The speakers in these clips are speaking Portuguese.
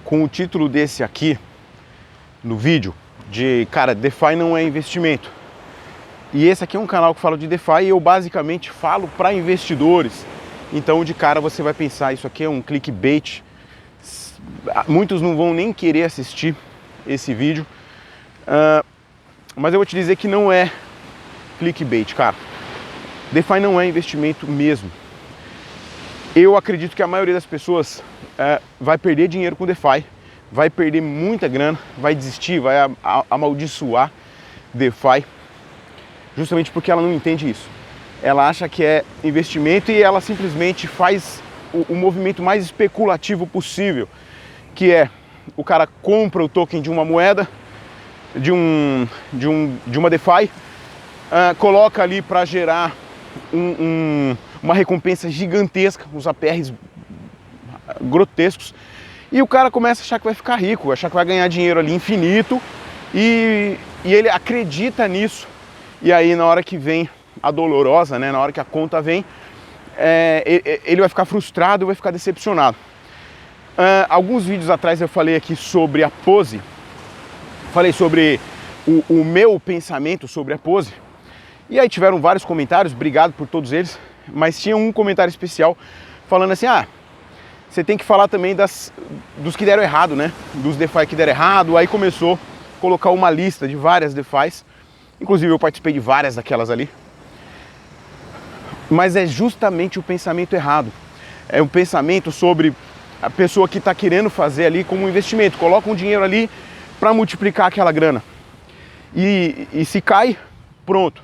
com o título desse aqui no vídeo de, cara, DeFi não é investimento. E esse aqui é um canal que fala de DeFi e eu basicamente falo para investidores. Então de cara você vai pensar, isso aqui é um clickbait. Muitos não vão nem querer assistir esse vídeo. Mas eu vou te dizer que não é clickbait, cara. DeFi não é investimento mesmo. Eu acredito que a maioria das pessoas vai perder dinheiro com DeFi, vai perder muita grana, vai desistir, vai amaldiçoar DeFi, justamente porque ela não entende isso. Ela acha que é investimento e ela simplesmente faz o movimento mais especulativo possível, que é o cara compra o token de uma moeda, de uma DeFi, coloca ali para gerar uma recompensa gigantesca, uns APRs grotescos, e o cara começa a achar que vai ficar rico, achar que vai ganhar dinheiro ali infinito, e ele acredita nisso. E aí na hora que vem a dolorosa, né, na hora que a conta vem, ele vai ficar frustrado, vai ficar decepcionado. Alguns vídeos atrás eu falei aqui sobre a Pose, falei sobre o meu pensamento sobre a Pose, e aí tiveram vários comentários, obrigado por todos eles, mas tinha um comentário especial falando assim, você tem que falar também dos que deram errado, né? Dos DeFi que deram errado. Aí começou a colocar uma lista de várias DeFis, inclusive eu participei de várias daquelas ali. Mas é justamente o pensamento errado. É um pensamento sobre a pessoa que está querendo fazer ali como um investimento. Coloca um dinheiro ali para multiplicar aquela grana. E se cai, pronto.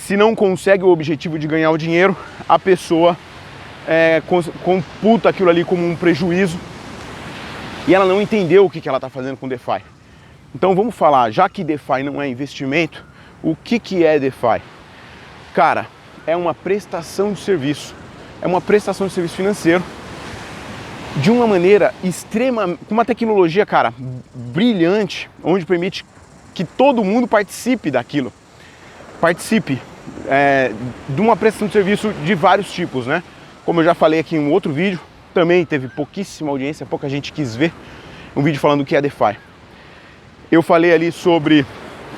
Se não consegue o objetivo de ganhar o dinheiro, a pessoa computa aquilo ali como um prejuízo e ela não entendeu o que ela está fazendo com DeFi. Então vamos falar, já que DeFi não é investimento, o que é DeFi? Cara, é uma prestação de serviço, é uma prestação de serviço financeiro de uma maneira extrema, com uma tecnologia, cara, brilhante, onde permite que todo mundo participe daquilo. Participe de uma prestação de serviço de vários tipos, né? Como eu já falei aqui em um outro vídeo, também teve pouquíssima audiência, pouca gente quis ver um vídeo falando o que é DeFi. Eu falei ali sobre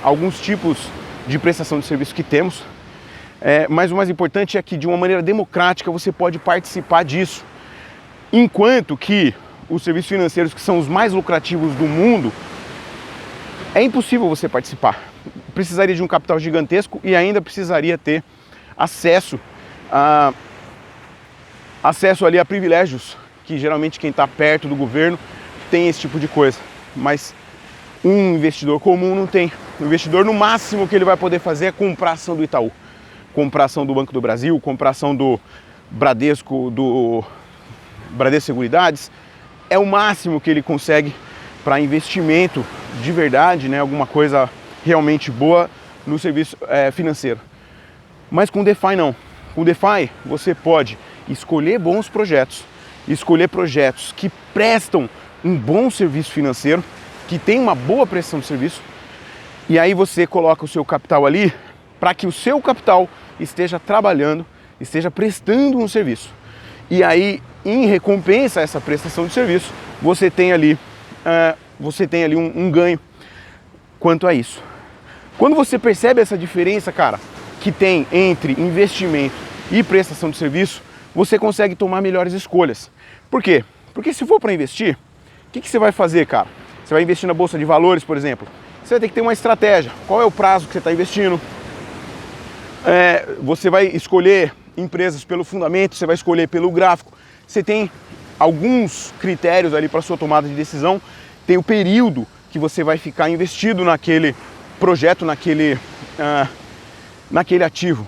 alguns tipos de prestação de serviço que temos, mas o mais importante é que de uma maneira democrática você pode participar disso, enquanto que os serviços financeiros que são os mais lucrativos do mundo, é impossível você participar. Precisaria de um capital gigantesco e ainda precisaria ter acesso ali a privilégios, que geralmente quem está perto do governo tem esse tipo de coisa, mas um investidor comum não tem. O investidor, no máximo que ele vai poder fazer é comprar ação do Itaú, comprar ação do Banco do Brasil, comprar ação do Bradesco Seguridades, é o máximo que ele consegue para investimento de verdade, né, alguma coisa realmente boa no serviço financeiro. Mas com DeFi não. Com DeFi você pode escolher bons projetos, escolher projetos que prestam um bom serviço financeiro, que tem uma boa prestação de serviço, e aí você coloca o seu capital ali para que o seu capital esteja trabalhando, esteja prestando um serviço. E aí, em recompensa a essa prestação de serviço, você tem ali um ganho quanto a isso. Quando você percebe essa diferença, cara, que tem entre investimento e prestação de serviço, você consegue tomar melhores escolhas. Por quê? Porque se for para investir, o que você vai fazer, cara? Você vai investir na bolsa de valores, por exemplo. Você vai ter que ter uma estratégia. Qual é o prazo que você está investindo? Você vai escolher empresas pelo fundamento, você vai escolher pelo gráfico. Você tem alguns critérios ali para sua tomada de decisão. Tem o período que você vai ficar investido naquele projeto, naquele ativo.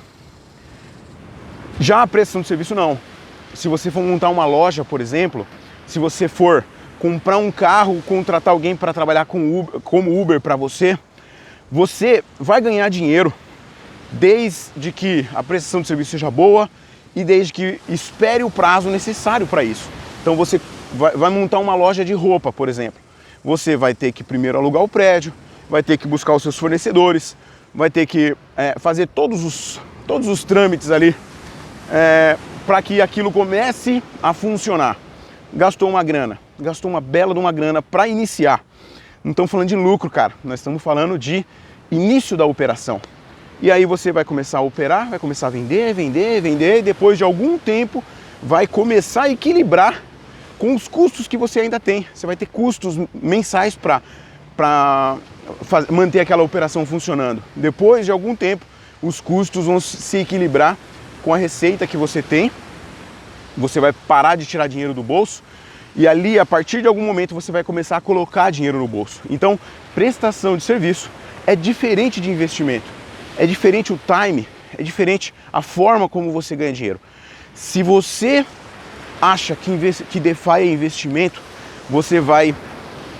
Já a prestação de serviço não. Se você for montar uma loja, por exemplo, se você for comprar um carro, contratar alguém para trabalhar como Uber para você, você vai ganhar dinheiro desde que a prestação de serviço seja boa e desde que espere o prazo necessário para isso. Então você vai montar uma loja de roupa, por exemplo. Você vai ter que primeiro alugar o prédio, vai ter que buscar os seus fornecedores, vai ter que fazer todos os trâmites ali para que aquilo comece a funcionar. Gastou uma grana. gastou uma bela de uma grana para iniciar. Não estamos falando de lucro, cara, nós estamos falando de início da operação. E aí você vai começar a operar, vai começar a vender, e depois de algum tempo vai começar a equilibrar com os custos que você ainda tem. Você vai ter custos mensais para manter aquela operação funcionando. Depois de algum tempo, os custos vão se equilibrar com a receita que você tem. Você vai parar de tirar dinheiro do bolso e ali, a partir de algum momento, você vai começar a colocar dinheiro no bolso. Então, prestação de serviço é diferente de investimento. É diferente o time, é diferente a forma como você ganha dinheiro. Se você acha que DeFi é investimento, você vai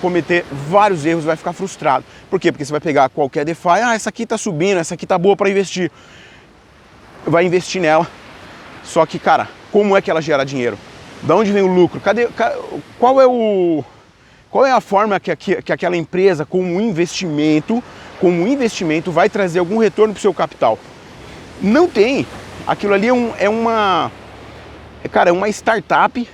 cometer vários erros, vai ficar frustrado. Por quê? Porque você vai pegar qualquer DeFi, essa aqui tá subindo, essa aqui tá boa para investir. Vai investir nela. Só que, cara, como é que ela gera dinheiro? Da onde vem o lucro? Qual é a forma que aquela empresa, como investimento, vai trazer algum retorno para o seu capital? Não tem. Aquilo ali é uma startup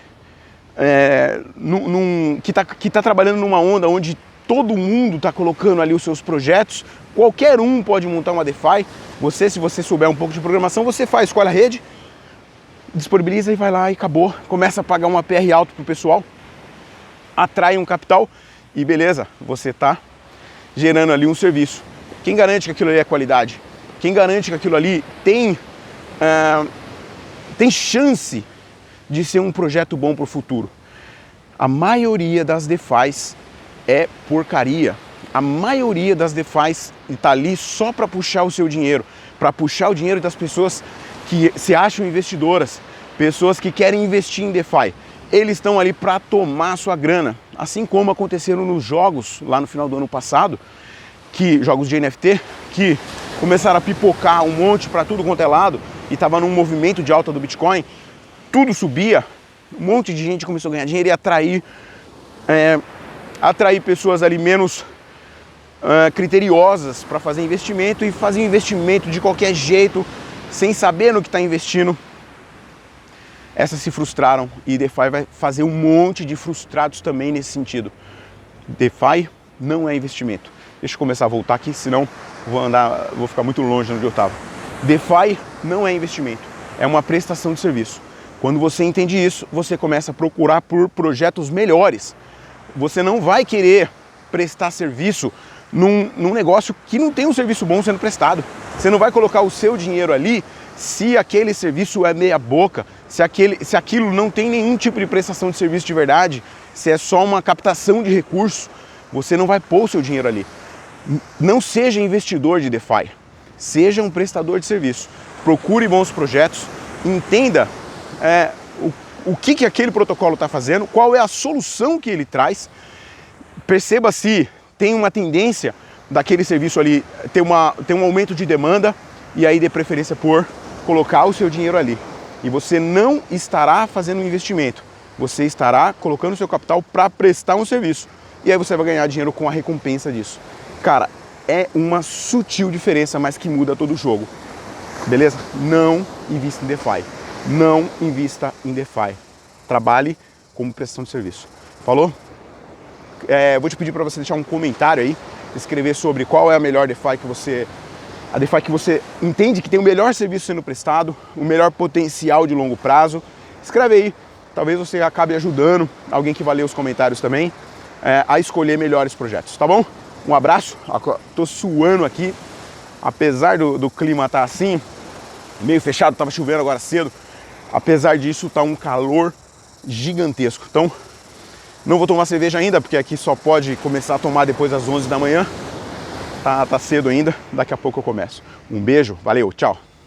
que tá trabalhando numa onda onde todo mundo está colocando ali os seus projetos. Qualquer um pode montar uma DeFi. Se você souber um pouco de programação, você escolhe a rede, disponibiliza e vai lá e acabou. Começa a pagar uma PR alto pro pessoal, atrai um capital e beleza, você está gerando ali um serviço. Quem garante que aquilo ali é qualidade? Quem garante que aquilo ali tem chance de ser um projeto bom para o futuro? A maioria das DeFis é porcaria. A maioria das DeFis está ali só para puxar o seu dinheiro, para puxar o dinheiro das pessoas que se acham investidoras, pessoas que querem investir em DeFi. Eles estão ali para tomar a sua grana, assim como aconteceram nos jogos lá no final do ano passado, jogos de NFT, que começaram a pipocar um monte para tudo quanto é lado, e estava num movimento de alta do Bitcoin, tudo subia, um monte de gente começou a ganhar dinheiro e atrair pessoas ali menos criteriosas para fazer investimento, e fazer investimento de qualquer jeito, sem saber no que está investindo. Essas se frustraram e DeFi vai fazer um monte de frustrados também nesse sentido. DeFi não é investimento. Deixa eu começar a voltar aqui, senão vou ficar muito longe de onde eu estava. DeFi não é investimento, é uma prestação de serviço. Quando você entende isso, você começa a procurar por projetos melhores. Você não vai querer prestar serviço num negócio que não tem um serviço bom sendo prestado. Você não vai colocar o seu dinheiro ali se aquele serviço é meia boca, se aquilo não tem nenhum tipo de prestação de serviço de verdade, se é só uma captação de recursos. Você não vai pôr o seu dinheiro ali. Não seja investidor de DeFi, seja um prestador de serviço. Procure bons projetos, entenda o que aquele protocolo está fazendo, qual é a solução que ele traz, perceba se tem uma tendência daquele serviço ali ter um aumento de demanda, e aí dê preferência por colocar o seu dinheiro ali. E você não estará fazendo um investimento, você estará colocando o seu capital para prestar um serviço. E aí você vai ganhar dinheiro com a recompensa disso. Cara, é uma sutil diferença, mas que muda todo o jogo. Beleza? Não invista em DeFi. Não invista em DeFi. Trabalhe como prestação de serviço. Falou? Vou te pedir para você deixar um comentário aí, escrever sobre qual é a melhor DeFi a DeFi que você entende que tem o melhor serviço sendo prestado, o melhor potencial de longo prazo. Escreve aí, talvez você acabe ajudando alguém que vai ler os comentários também a escolher melhores projetos, tá bom? Um abraço, tô suando aqui, apesar do clima estar assim, meio fechado, tava chovendo agora cedo, apesar disso tá um calor gigantesco. Então, não vou tomar cerveja ainda, porque aqui só pode começar a tomar depois das 11 da manhã. Tá cedo ainda, daqui a pouco eu começo. Um beijo, valeu, tchau!